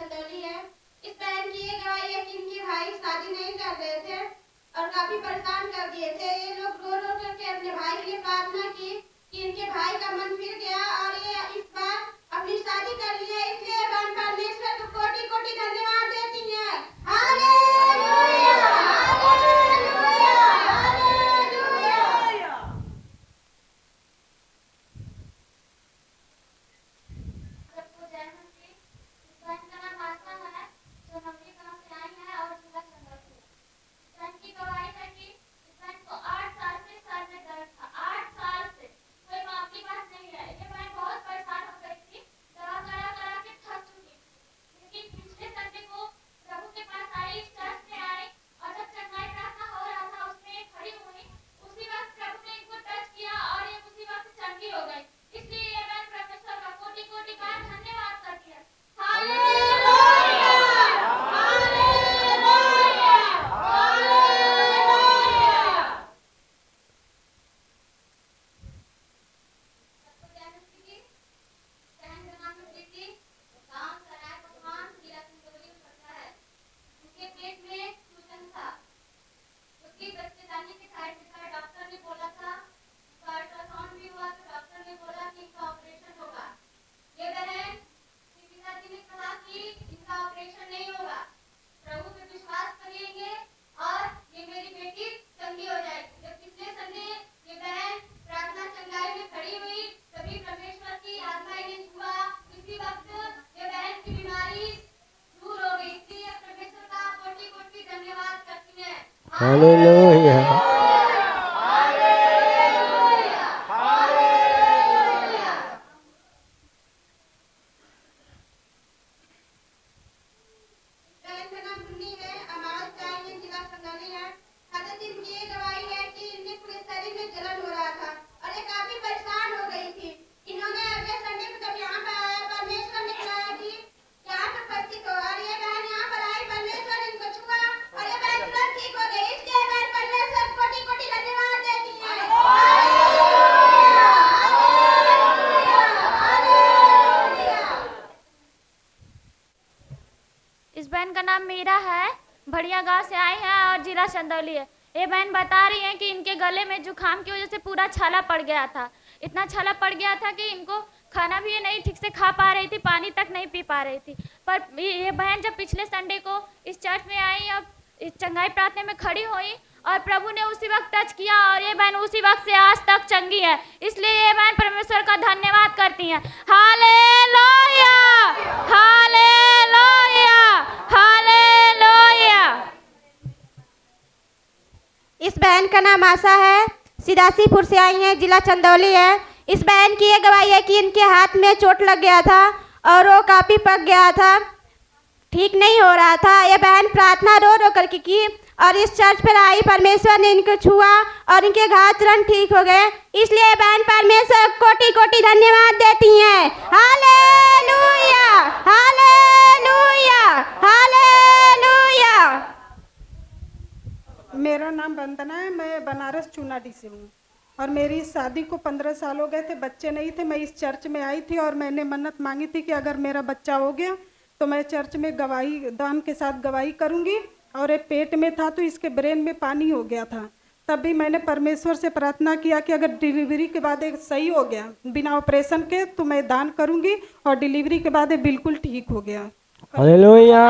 चंदौली है। इस बहन की ये गवाही है कि इनके भाई शादी नहीं कर रहे थे और काफी परेशान कर दिए थे। ये लोग रो रो करके अपने भाई के लिए प्रार्थना की कि इनके भाई का मन फिर गया और ये इस बार अपनी शादी कर ली है। इसलिए बहन परमेश्वर को कोटि कोटि धन्यवाद देती है। Hallelujah, hallelujah, hallelujah. सबको जय मसीह। इस बहन का नाम आशा है, जो नवरी गांव से आई है और जिला चंदौली। इस बहन की गवाही है कि इस बहन को 8 साल से सर में दर्द था। 8 साल से कोई मामूली बात नहीं है। ये बहन बहुत परेशान हो गई थी, दवा करा के थक चुकी थी। लेकिन पिछले संडे को प्रभु के पास आई, इस चर्च में आई और जब चंगाई प्रार्थना हो रहा था उसमें खड़ी हुई, उसी वक्त प्रभु ने इनको टच किया और ये उसी वक्त चंगी हो गई। इसलिए ये बहन परमेश्वर का कोटि कोटि बार धन्यवाद करती है। Hallelujah, hallelujah, hallelujah. सबको जय मसीह की। बहन का नाम प्रीति, गांव सराय पकवान, जिला चंदौली में पड़ता है। उनके पेट में सूजन था, उसकी बच्चेदानी के साइड में था। डॉक्टर ने बोला था, उसका अल्ट्रासाउंड भी हुआ तो डॉक्टर ने बोला कि इनका ऑपरेशन होगा। ये बहन के पिताजी ने कहा कि इनका ऑपरेशन नहीं होगा, प्रभु पे विश्वास करेंगे और ये मेरी बेटी चंगी हो जाएगी। जब पिछले संडे ये बहन प्रार्थना चंगाई में खड़ी हुई, तभी परमेश्वर की आत्मा इन्हें छुआ। इसी वक्त ये बहन की बीमारी दूर हो गई। इसलिए परमेश्वर का कोटि कोटि धन्यवाद करती है। हालेलुया। Hallelujah, hallelujah. बहन का नाम मुन्नी है, अमावस चाय में जिला चंदौली है। हजरत इनकी ये गवाही है कि इनके पूरे शरीर में जलन हो रहा था और ये काफी परेशान हो गई थी। इन्होंने अगले संडे को जब यहाँ पर आया, परमेश्वर ने कहा कि यहाँ पर उपस्थित हो और ये बहन यहाँ पर आई, परमेश्वर इनको छुआ और ये बहन तुरंत ठीक हो गई। इसलिए बहन परमेश्वर को कोटि कोटि धन्यवाद देती है। Hallelujah, hallelujah, hallelujah. इस बहन का नाम मीरा है, बढ़िया गांव से आई है और जिला चंदौली है। ये बहन बता रही है कि इनके गले में जुकाम की वजह से पूरा छाला पड़ गया था। इतना छाला पड़ गया था कि इनको खाना भी ये नहीं ठीक से खा पा रही थी, पानी तक नहीं पी पा रही थी। पर ये बहन जब पिछले संडे को इस चर्च में आई और इस चंगाई प्रार्थना में खड़ी हुई और प्रभु ने उसी वक्त टच किया और ये बहन उसी वक्त से आज तक चंगी है। इसलिए ये बहन परमेश्वर का धन्यवाद करती हैं। Hallelujah, hallelujah, hallelujah. इस बहन का नाम आशा है, सिदासीपुर से आई है, जिला चंदौली है। इस बहन की ये गवाही है कि इनके हाथ में चोट लग गया था और वो काफी पक गया था, ठीक नहीं हो रहा था। ये बहन प्रार्थना रो रो करके की और इस चर्च पर आई, परमेश्वर ने इनको छुआ और इनके घाव तुरंत ठीक हो गए। इसलिए ये बहन परमेश्वर को कोटि कोटि धन्यवाद देती हैं। Hallelujah, hallelujah, hallelujah. मेरा नाम वंदना है, मैं बनारस चूनाडी से हूँ और मेरी शादी को 15 साल हो गए थे, बच्चे नहीं थे। मैं इस चर्च में आई थी और मैंने मन्नत मांगी थी कि अगर मेरा बच्चा हो गया तो मैं चर्च में गवाही दान के साथ गवाही करूँगी। और ये पेट में था तो इसके ब्रेन में पानी हो गया था। तब भी मैंने परमेश्वर से प्रार्थना किया कि अगर डिलीवरी के बाद एक सही हो गया बिना ऑपरेशन के तो मैं दान करूँगी, और डिलीवरी के बाद ये बिल्कुल ठीक हो गया। हालेलुया।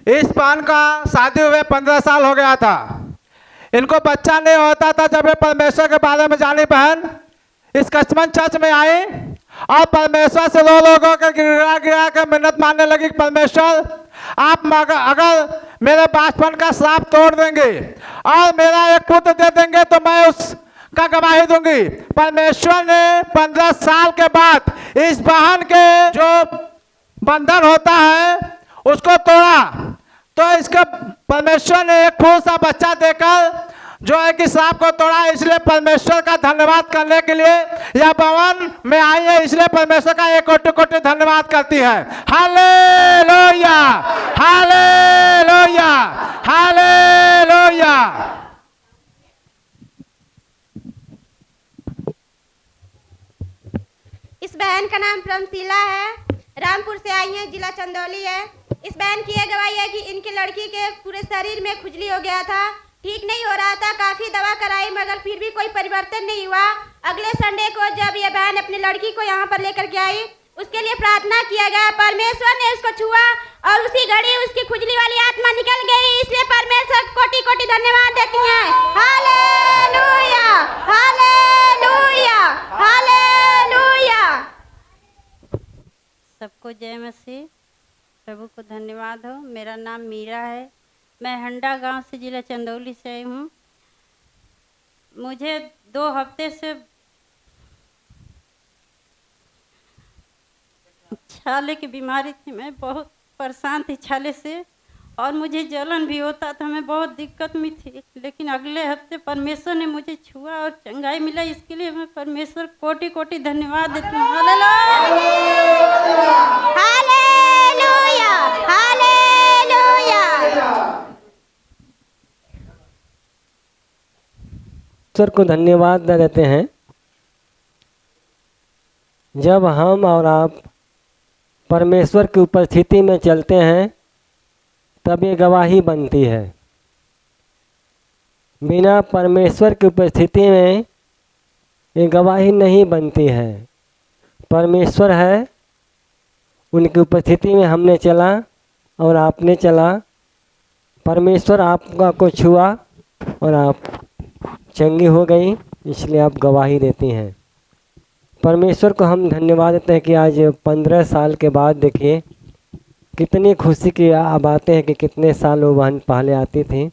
इस बहन का शादी हुए 15 साल हो गया था। इनको बच्चा नहीं होता था। जब ये परमेश्वर के बारे में जानी बहन इस कस्टमन चर्च में आई और परमेश्वर से रो लोगों के गिरा गिरा कर मिन्नत मानने लगी, परमेश्वर आप अगर मेरे बचपन का श्राप तोड़ देंगे और मेरा एक पुत्र दे देंगे तो मैं उसका गवाही दूंगी। परमेश्वर ने 15 साल के बाद इस बहन के जो बंधन होता है उसको तोड़ा। तो इसका परमेश्वर ने एक फूल सा बच्चा देकर जो है कि सांप को तोड़ा, इसलिए परमेश्वर का धन्यवाद करने के लिए यह भवन में आई है, इसलिए परमेश्वर का एक कोटि कोटि धन्यवाद करती है। Hallelujah, hallelujah, hallelujah. इस बहन का नाम प्रमशीला है, रामपुर से आई है, जिला चंदौली है। इस बहन की यह गवाही है कि इनकी लड़की के पूरे शरीर में खुजली हो गया था, ठीक नहीं हो रहा था, काफी दवा कराई मगर फिर भी कोई परिवर्तन नहीं हुआ। अगले संडे को जब यह बहन अपनी लड़की को यहाँ पर लेकर के आई, उसके लिए प्रार्थना किया गया, परमेश्वर ने उसको छुआ और उसी घड़ी उसकी खुजली वाली आत्मा निकल गई। इसलिए परमेश्वर कोटि कोटि धन्यवाद देती हैं। Hallelujah, hallelujah, hallelujah. सबको जय मसीह, प्रभु को धन्यवाद हो। मेरा नाम मीरा है, मैं हंडा गांव से जिला चंदौली से आई हूँ। मुझे 2 हफ्ते से छाले की बीमारी थी, मैं बहुत परेशान थी छाले से और मुझे जलन भी होता था, मैं बहुत दिक्कत में थी। लेकिन अगले हफ्ते परमेश्वर ने मुझे छुआ और चंगाई मिला, इसके लिए मैं परमेश्वर कोटि कोटि धन्यवाद देती हूँ। Hallelujah, hallelujah. ईश्वर को धन्यवाद देते हैं। जब हम और आप परमेश्वर की उपस्थिति में चलते हैं तब ये गवाही बनती है। बिना परमेश्वर की उपस्थिति में ये गवाही नहीं बनती है। परमेश्वर है, उनकी उपस्थिति में हमने चला और आपने चला, परमेश्वर आपका को छुआ और आप चंगी हो गई, इसलिए आप गवाही देती हैं। परमेश्वर को हम धन्यवाद देते हैं कि आज 15 साल के बाद देखिए कितनी खुशी की बातें हैं कि कितने साल वो बहन पहले आती थी,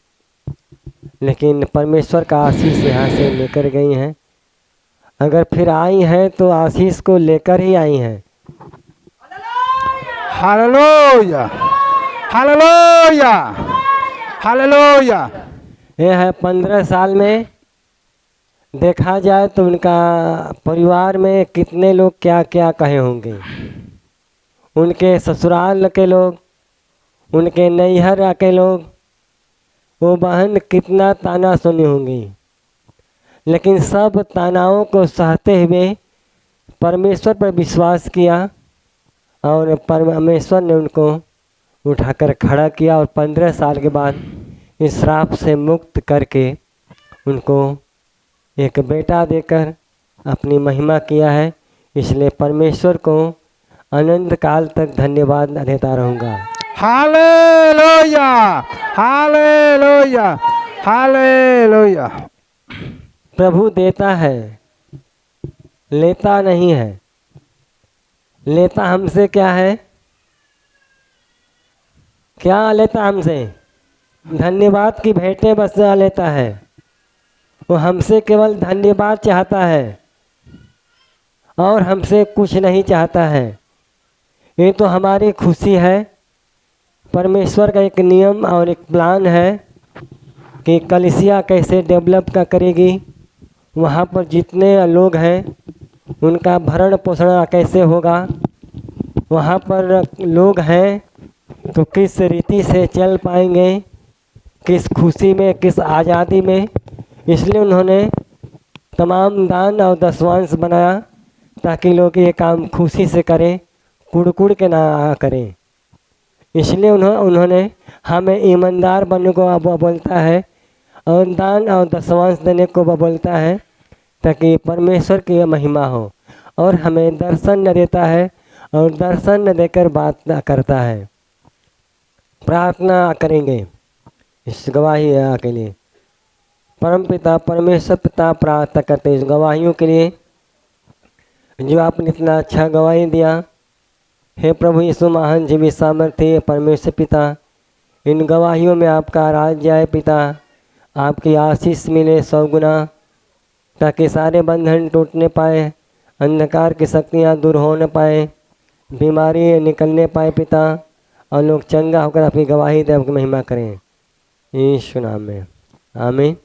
लेकिन परमेश्वर का आशीष यहाँ से लेकर गई हैं। अगर फिर आई हैं तो आशीष को लेकर ही आई हैं। Hallelujah, hallelujah, hallelujah. ये है 15 साल में देखा जाए तो उनका परिवार में कितने लोग क्या क्या कहे होंगे। उनके ससुराल के लोग, उनके नैहर के लोग, वो बहन कितना ताना सुनी होंगी, लेकिन सब तानाओं को सहते हुए परमेश्वर पर विश्वास किया और परमेश्वर ने उनको उठाकर खड़ा किया और 15 साल के बाद इस श्राप से मुक्त करके उनको एक बेटा देकर अपनी महिमा किया है। इसलिए परमेश्वर को अनंत काल तक धन्यवाद देता रहूँगा। Hallelujah, hallelujah, hallelujah. प्रभु देता है, लेता नहीं है। लेता हमसे क्या है? क्या लेता हमसे? धन्यवाद की भेंटें बस लेता है। वो हमसे केवल धन्यवाद चाहता है और हमसे कुछ नहीं चाहता है। ये तो हमारी खुशी है। परमेश्वर का एक नियम और एक प्लान है कि कलीसिया कैसे डेवलप का करेगी, वहाँ पर जितने लोग हैं उनका भरण पोषण कैसे होगा, वहाँ पर लोग हैं तो किस रीति से चल पाएंगे, किस खुशी में, किस आज़ादी में। इसलिए उन्होंने तमाम दान और दशवांश बनाया ताकि लोग ये काम खुशी से करें, कुड़ के ना करें। इसलिए उन्होंने हमें ईमानदार बनने को बोलता है और दान और दशवांश देने को बोलता है ताकि परमेश्वर की महिमा हो, और हमें दर्शन न देता है और दर्शन न देकर बात करता है। प्रार्थना करेंगे इस गवाही के लिए। परम पिता परमेश्वर पिता प्रार्थना करते हैं इस गवाहियों के लिए जो आपने इतना अच्छा गवाही दिया। हे प्रभु यीशु महान जीवी सामर्थ्य परमेश्वर पिता, इन गवाहियों में आपका राज जाए पिता, आपकी आशीष मिले 100 गुना, ताकि सारे बंधन टूटने पाए, अंधकार की शक्तियाँ दूर होने पाए, बीमारी निकलने पाए पिता, और लोग चंगा होकर अपनी गवाही दे आपकी महिमा करें। यीशु नाम में आमीन।